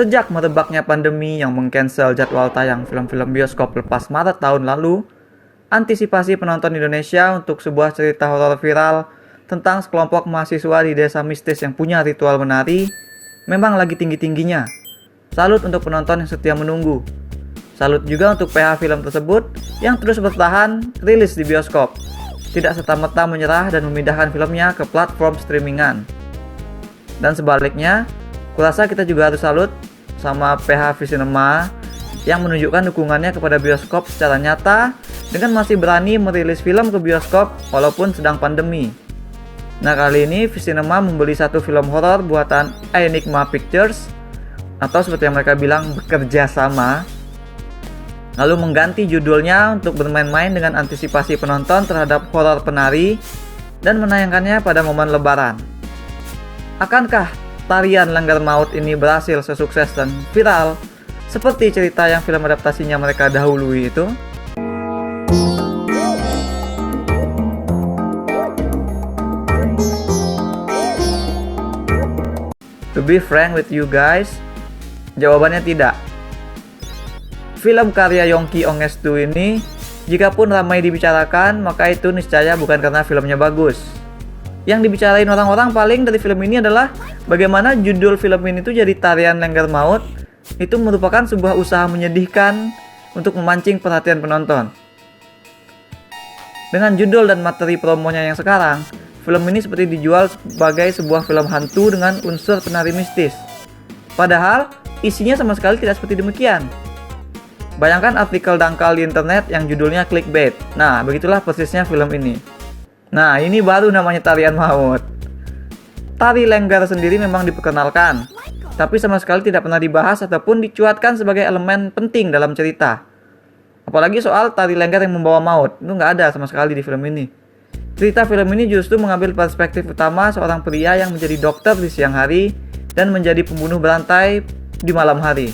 Sejak merebaknya pandemi yang mengcancel jadwal tayang film-film bioskop lepas Maret tahun lalu, antisipasi penonton Indonesia untuk sebuah cerita horor viral tentang sekelompok mahasiswa di desa mistis yang punya ritual menari memang lagi tinggi-tingginya. Salut untuk penonton yang setia menunggu. Salut juga untuk PH film tersebut yang terus bertahan rilis di bioskop, tidak serta-merta menyerah dan memindahkan filmnya ke platform streamingan. Dan sebaliknya, kurasa kita juga harus salut sama PH Visinema yang menunjukkan dukungannya kepada bioskop secara nyata dengan masih berani merilis film ke bioskop walaupun sedang pandemi. Nah, kali ini Visinema membeli satu film horor buatan Enigma Pictures, atau seperti yang mereka bilang bekerja sama, lalu mengganti judulnya untuk bermain-main dengan antisipasi penonton terhadap horor penari dan menayangkannya pada momen lebaran. Akankah tarian Lengger Maut ini berhasil sesukses dan viral seperti cerita yang film adaptasinya mereka dahului itu? To be frank with you guys, jawabannya tidak. Film karya Yongki Ongestu ini, jikapun ramai dibicarakan, maka itu niscaya bukan karena filmnya bagus. Yang dibicarain orang-orang paling dari film ini adalah bagaimana judul film ini tuh jadi tarian Lengger Maut itu merupakan sebuah usaha menyedihkan untuk memancing perhatian penonton. Dengan judul dan materi promonya yang sekarang, film ini seperti dijual sebagai sebuah film hantu dengan unsur penari mistis. Padahal isinya sama sekali tidak seperti demikian. Bayangkan artikel dangkal di internet yang judulnya clickbait. Nah, begitulah persisnya film ini. Nah, ini baru namanya tarian maut. Tari Lengger sendiri memang diperkenalkan, tapi sama sekali tidak pernah dibahas ataupun dicuatkan sebagai elemen penting dalam cerita. Apalagi soal tari Lengger yang membawa maut, itu nggak ada sama sekali di film ini. Cerita film ini justru mengambil perspektif utama seorang pria yang menjadi dokter di siang hari dan menjadi pembunuh berantai di malam hari.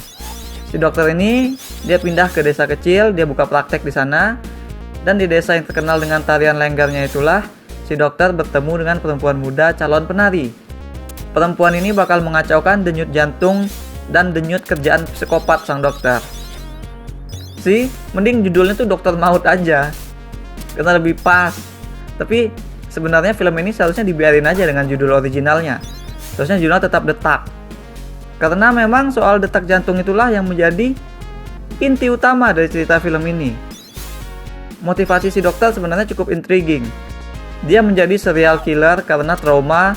Si dokter ini, dia pindah ke desa kecil, dia buka praktek di sana, dan di desa yang terkenal dengan tarian Lenggernya itulah, si dokter bertemu dengan perempuan muda calon penari. Perempuan ini bakal mengacaukan denyut jantung dan denyut kerjaan psikopat sang dokter. Mending judulnya tuh Dokter Maut aja, karena lebih pas. Tapi sebenarnya film ini seharusnya dibiarin aja dengan judul originalnya. Seharusnya judulnya tetap Detak. Karena memang soal detak jantung itulah yang menjadi inti utama dari cerita film ini. Motivasi si dokter sebenarnya cukup intriguing. Dia menjadi serial killer karena trauma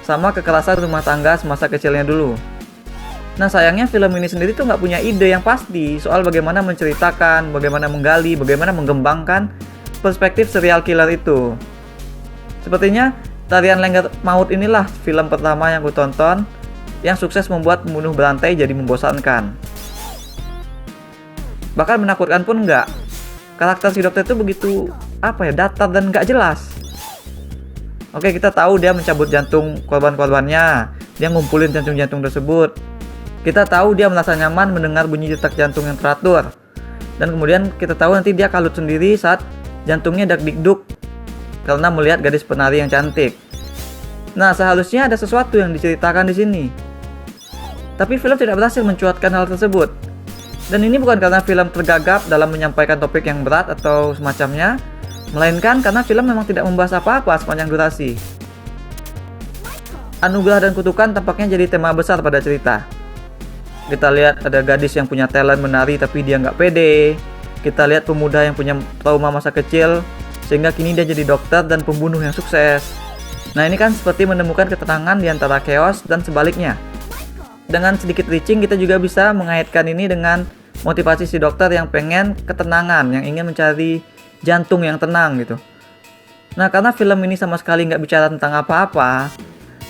sama kekerasan rumah tangga semasa kecilnya dulu. Nah, sayangnya film ini sendiri tuh nggak punya ide yang pasti soal bagaimana menceritakan, bagaimana menggali, bagaimana mengembangkan perspektif serial killer itu. Sepertinya tarian Lengger Maut inilah film pertama yang kutonton yang sukses membuat pembunuh berantai jadi membosankan. Bahkan menakutkan pun enggak. Karakter si dokter itu begitu datar dan nggak jelas. Oke, kita tahu dia mencabut jantung korban-korbannya, dia ngumpulin jantung-jantung tersebut. Kita tahu dia merasa nyaman mendengar bunyi detak jantung yang teratur. Dan kemudian kita tahu nanti dia kalut sendiri saat jantungnya dak-dikduk karena melihat gadis penari yang cantik. Nah, seharusnya ada sesuatu yang diceritakan di sini. Tapi film tidak berhasil mencuatkan hal tersebut. Dan ini bukan karena film tergagap dalam menyampaikan topik yang berat atau semacamnya, melainkan karena film memang tidak membahas apa-apa sepanjang durasi. Anugerah dan kutukan tampaknya jadi tema besar pada cerita. Kita lihat ada gadis yang punya talent menari tapi dia nggak pede. Kita lihat pemuda yang punya trauma masa kecil sehingga kini dia jadi dokter dan pembunuh yang sukses. Nah, ini kan seperti menemukan ketenangan di antara chaos dan sebaliknya. Dengan sedikit reaching kita juga bisa mengaitkan ini dengan motivasi si dokter yang pengen ketenangan, yang ingin mencari jantung yang tenang gitu. Nah, karena film ini sama sekali nggak bicara tentang apa-apa,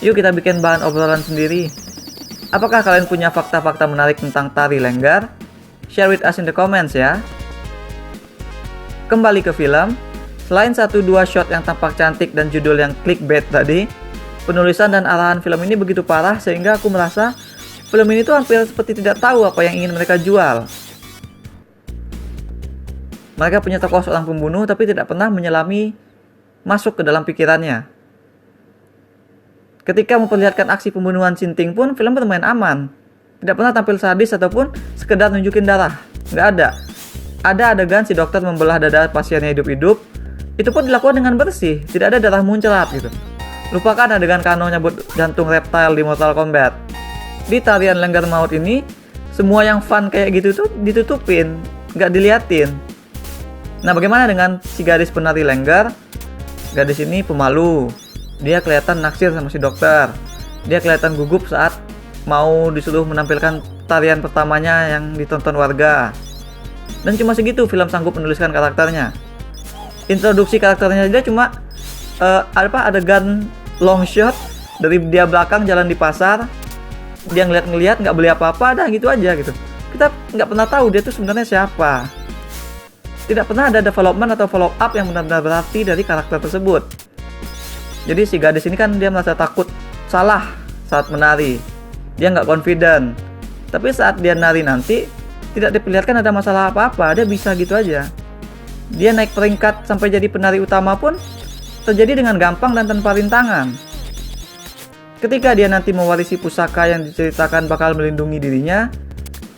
yuk kita bikin bahan obrolan sendiri. Apakah kalian punya fakta-fakta menarik tentang tari Lengger? Share with us in the comments ya. Kembali ke film, selain 1-2 shot yang tampak cantik dan judul yang clickbait tadi, penulisan dan arahan film ini begitu parah sehingga aku merasa film ini tuh hampir seperti tidak tahu apa yang ingin mereka jual. Mereka punya tokoh seorang pembunuh tapi tidak pernah menyelami masuk ke dalam pikirannya. Ketika memperlihatkan aksi pembunuhan Sinting pun film bermain aman. Tidak pernah tampil sadis ataupun sekedar nunjukin darah. Nggak ada. Ada adegan si dokter membelah dada pasiennya hidup-hidup. Itu pun dilakukan dengan bersih. Tidak ada darah muncrat gitu. Lupakan adegan Kano nyabut jantung reptile di Mortal Kombat. Di tarian Lengger Maut ini, semua yang fun kayak gitu tuh ditutupin. Nggak diliatin. Nah, bagaimana dengan si gadis penari Lengger? Gadis ini pemalu. Dia kelihatan naksir sama si dokter. Dia kelihatan gugup saat mau disuruh menampilkan tarian pertamanya yang ditonton warga. Dan cuma segitu film sanggup menuliskan karakternya. Introduksi karakternya aja cuma adegan long shot dari dia belakang jalan di pasar. Dia ngeliat nggak beli apa-apa, dah gitu aja gitu. Kita nggak pernah tahu dia tuh sebenarnya siapa. Tidak pernah ada development atau follow up yang benar-benar berarti dari karakter tersebut. Jadi si gadis ini kan dia merasa takut salah saat menari. Dia nggak confident. Tapi saat dia nari nanti, tidak diperlihatkan ada masalah apa-apa. Dia bisa gitu aja. Dia naik peringkat sampai jadi penari utama pun terjadi dengan gampang dan tanpa rintangan. Ketika dia nanti mewarisi pusaka yang diceritakan bakal melindungi dirinya,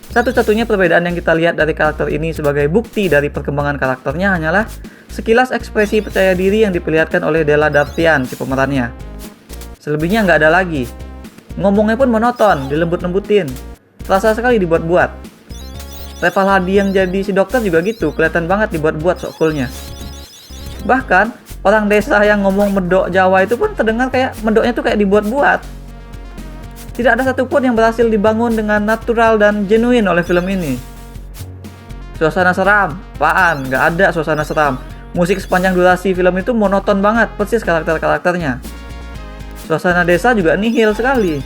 satu-satunya perbedaan yang kita lihat dari karakter ini sebagai bukti dari perkembangan karakternya hanyalah sekilas ekspresi percaya diri yang diperlihatkan oleh Della Dartian, si pemerannya. Selebihnya nggak ada lagi. Ngomongnya pun monoton, dilembut-lembutin. Terasa sekali dibuat-buat. Reval Hadi yang jadi si dokter juga gitu, kelihatan banget dibuat-buat sok coolnya. Bahkan, orang desa yang ngomong medok Jawa itu pun terdengar kayak medoknya tuh kayak dibuat-buat. Tidak ada satupun yang berhasil dibangun dengan natural dan genuine oleh film ini. Suasana seram, apaan? Nggak ada suasana seram. Musik sepanjang durasi film itu monoton banget, persis karakter-karakternya. Suasana desa juga nihil sekali.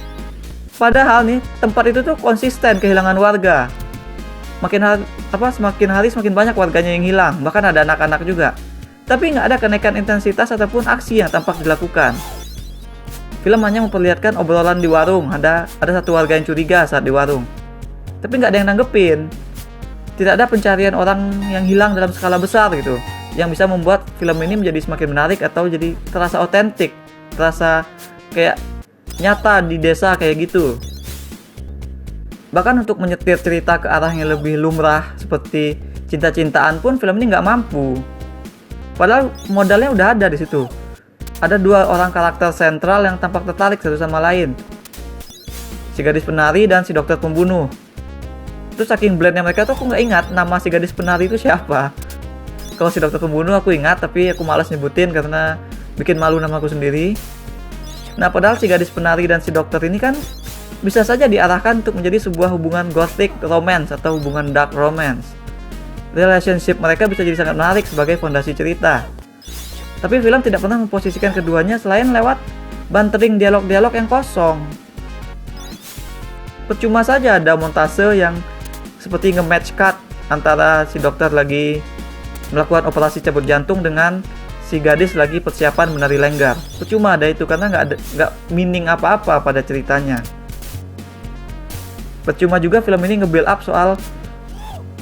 Padahal nih, tempat itu tuh konsisten kehilangan warga. Semakin hari semakin banyak warganya yang hilang, bahkan ada anak-anak juga. Tapi nggak ada kenaikan intensitas ataupun aksi yang tampak dilakukan. Film hanya memperlihatkan obrolan di warung. Ada satu warga yang curiga saat di warung. Tapi nggak ada yang nanggepin. Tidak ada pencarian orang yang hilang dalam skala besar gitu. Yang bisa membuat film ini menjadi semakin menarik atau jadi terasa otentik. Terasa kayak nyata di desa kayak gitu. Bahkan untuk menyetir cerita ke arah yang lebih lumrah seperti cinta-cintaan pun film ini nggak mampu. Padahal modalnya udah ada di situ. Ada dua orang karakter sentral yang tampak tertarik satu sama lain. Si gadis penari dan si dokter pembunuh. Terus saking blendnya mereka tuh aku nggak ingat nama si gadis penari itu siapa. Kalau si dokter pembunuh aku ingat, tapi aku malas nyebutin karena bikin malu nama aku sendiri. Nah, padahal si gadis penari dan si dokter ini kan bisa saja diarahkan untuk menjadi sebuah hubungan gothic romance atau hubungan dark romance. Relationship mereka bisa jadi sangat menarik sebagai fondasi cerita. Tapi film tidak pernah memposisikan keduanya selain lewat bantering dialog-dialog yang kosong. Percuma saja ada montase yang seperti nge-match cut antara si dokter lagi melakukan operasi cabut jantung dengan si gadis lagi persiapan menari lengger. Percuma ada itu karena nggak meaning apa-apa pada ceritanya. Percuma juga film ini nge-build up soal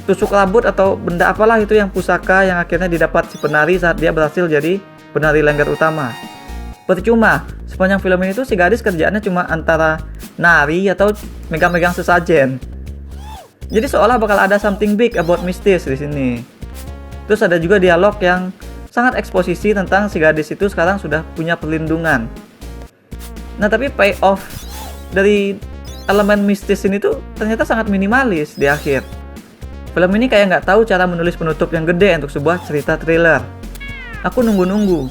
tusuk rambut atau benda apalah itu yang pusaka yang akhirnya didapat si penari saat dia berhasil jadi penari lengger utama. Percuma, sepanjang film ini tuh si gadis kerjaannya cuma antara nari atau megang-megang sesajen. Jadi seolah bakal ada something big about mistis di sini. Terus ada juga dialog yang sangat eksposisi tentang si gadis itu sekarang sudah punya perlindungan. Nah, tapi payoff dari elemen mistis ini tuh ternyata sangat minimalis di akhir. Film ini kayak nggak tahu cara menulis penutup yang gede untuk sebuah cerita thriller. Aku nunggu-nunggu.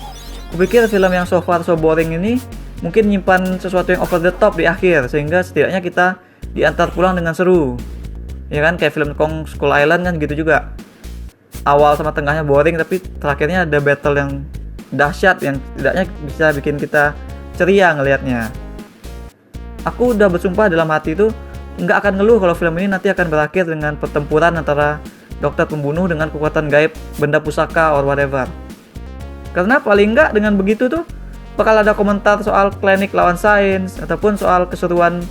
Kupikir film yang so far so boring ini mungkin nyimpan sesuatu yang over the top di akhir, sehingga setidaknya kita diantar pulang dengan seru. Ya kan, kayak film Kong Skull Island kan gitu juga. Awal sama tengahnya boring, tapi terakhirnya ada battle yang dahsyat yang setidaknya bisa bikin kita ceria ngelihatnya. Aku udah bersumpah dalam hati itu nggak akan ngeluh kalau film ini nanti akan berakhir dengan pertempuran antara dokter pembunuh dengan kekuatan gaib benda pusaka or whatever. Karena paling nggak dengan begitu tuh bakal ada komentar soal klinik lawan sains ataupun soal keseruan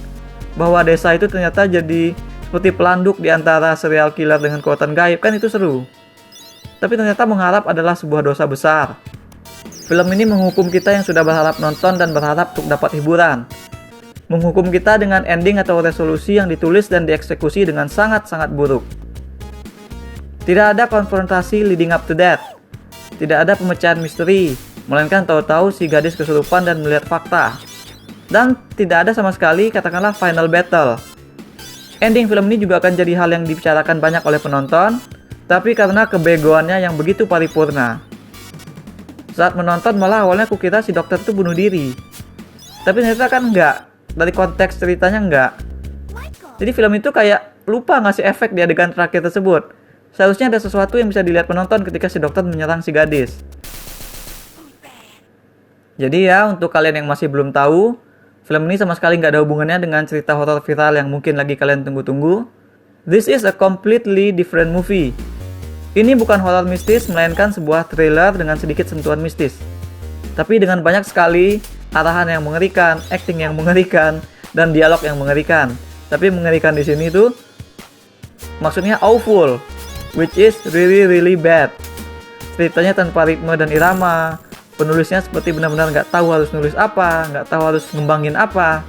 bahwa desa itu ternyata jadi seperti pelanduk di antara serial killer dengan kekuatan gaib, kan itu seru. Tapi ternyata mengharap adalah sebuah dosa besar. Film ini menghukum kita yang sudah berharap nonton dan berharap untuk dapat hiburan. menghukum kita dengan ending atau resolusi yang ditulis dan dieksekusi dengan sangat-sangat buruk. Tidak ada konfrontasi leading up to that. Tidak ada pemecahan misteri, melainkan tahu-tahu si gadis kesurupan dan melihat fakta. Dan tidak ada sama sekali katakanlah final battle. Ending film ini juga akan jadi hal yang dibicarakan banyak oleh penonton, tapi karena kebegoannya yang begitu paripurna. Saat menonton malah awalnya aku kira si dokter itu bunuh diri. Tapi ternyata kan enggak. Dari konteks ceritanya enggak. Jadi film itu kayak lupa ngasih efek di adegan terakhir tersebut. Seharusnya ada sesuatu yang bisa dilihat penonton ketika si dokter menyerang si gadis. Jadi ya, untuk kalian yang masih belum tahu, film ini sama sekali nggak ada hubungannya dengan cerita horor viral yang mungkin lagi kalian tunggu-tunggu. This is a completely different movie. Ini bukan horor mistis, melainkan sebuah thriller dengan sedikit sentuhan mistis. Tapi dengan banyak sekali arahan yang mengerikan, acting yang mengerikan, dan dialog yang mengerikan. Tapi mengerikan di sini tuh maksudnya awful, which is really bad. Ceritanya tanpa ritme dan irama. Penulisnya seperti benar-benar nggak tahu harus nulis apa, nggak tahu harus ngembangin apa.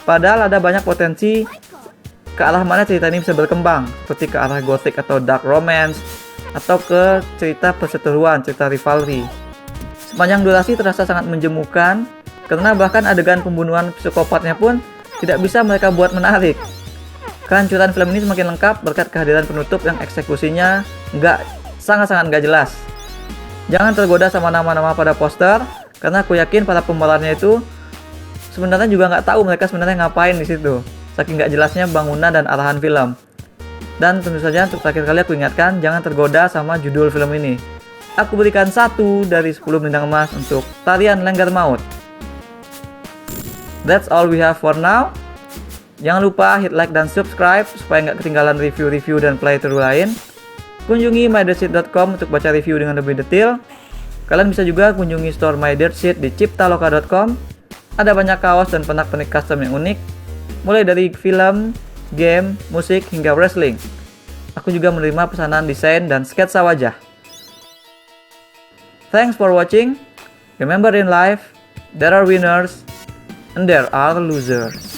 Padahal ada banyak potensi ke arah mana cerita ini bisa berkembang, seperti ke arah gothic atau dark romance, atau ke cerita perseteruan, cerita rivalry. Sepanjang durasi terasa sangat menjemukan, karena bahkan adegan pembunuhan psikopatnya pun tidak bisa mereka buat menarik. Kehancuran film ini semakin lengkap berkat kehadiran penutup yang eksekusinya sangat-sangat nggak jelas. Jangan tergoda sama nama-nama pada poster, karena aku yakin para pemerannya itu sebenarnya juga nggak tahu mereka sebenarnya ngapain di situ, saking nggak jelasnya bangunan dan arahan film. Dan tentu saja untuk terakhir kali aku ingatkan, jangan tergoda sama judul film ini. Aku berikan 1 dari 10 bintang emas untuk Tarian Lengger Maut. That's all we have for now. Jangan lupa hit like dan subscribe supaya nggak ketinggalan review-review dan playthrough lain. Kunjungi mydirtsheet.com untuk baca review dengan lebih detail. Kalian bisa juga kunjungi store mydirtsheet di ciptaloka.com. Ada banyak kaos dan pernak-pernik custom yang unik, mulai dari film, game, musik, hingga wrestling. Aku juga menerima pesanan desain dan sketsa wajah. Thanks for watching. Remember in life, there are winners and there are losers.